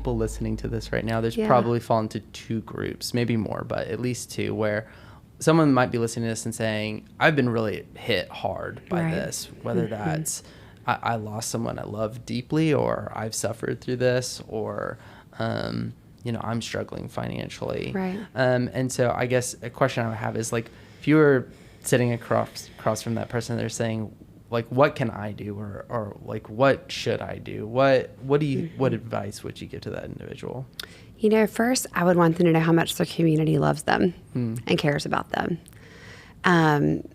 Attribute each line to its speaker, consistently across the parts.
Speaker 1: people listening to this right now, there's probably fall into two groups, maybe more, but at least two, where someone might be listening to this and saying, I've been really hit hard by this, whether that's I lost someone I love deeply, or I've suffered through this, or, I'm struggling financially.
Speaker 2: Right.
Speaker 1: And so I guess a question I would have is, like, if you were sitting across from that person, they're saying, like, what can I do, or like, what should I do? What advice would you give to that individual?
Speaker 2: First, I would want them to know how much their community loves them and cares about them. And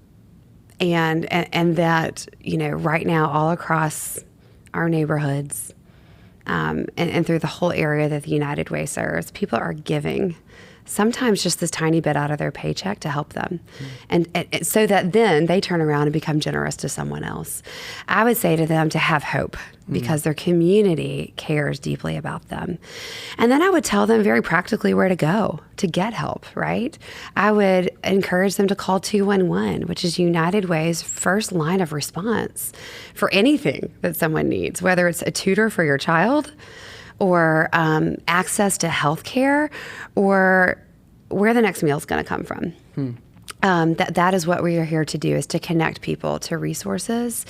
Speaker 2: that, right now, all across our neighborhoods, and through the whole area that the United Way serves, people are giving sometimes just this tiny bit out of their paycheck to help them. And so that then they turn around and become generous to someone else. I would say to them to have hope, because their community cares deeply about them. And then I would tell them very practically where to go to get help, right? I would encourage them to call 211, which is United Way's first line of response for anything that someone needs, whether it's a tutor for your child, or access to health care, or where the next meal is going to come from. That is what we are here to do, is to connect people to resources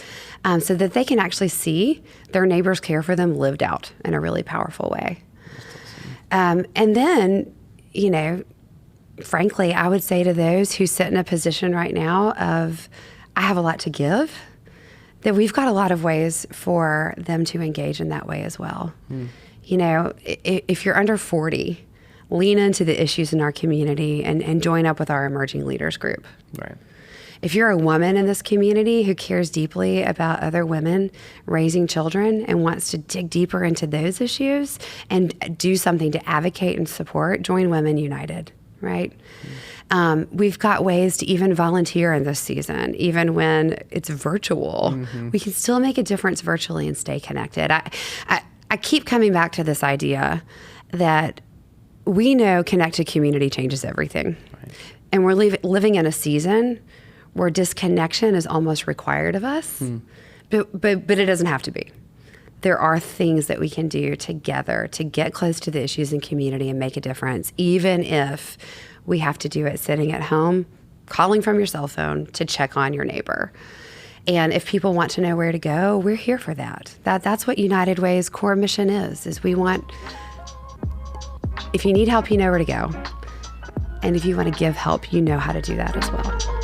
Speaker 2: so that they can actually see their neighbors care for them lived out in a really powerful way. And then, frankly, I would say to those who sit in a position right now of, I have a lot to give, that we've got a lot of ways for them to engage in that way as well. If you're under 40, lean into the issues in our community and join up with our emerging leaders group.
Speaker 1: Right.
Speaker 2: If you're a woman in this community who cares deeply about other women raising children and wants to dig deeper into those issues and do something to advocate and support, join Women United, right? We've got ways to even volunteer in this season, even when it's virtual. We can still make a difference virtually and stay connected. I keep coming back to this idea that we know connected community changes everything. Right. And we're living in a season where disconnection is almost required of us, but it doesn't have to be. There are things that we can do together to get close to the issues in community and make a difference, even if we have to do it sitting at home, calling from your cell phone to check on your neighbor. And if people want to know where to go, we're here for that. That's what United Way's core mission is we want, if you need help, you know where to go. And if you want to give help, you know how to do that as well.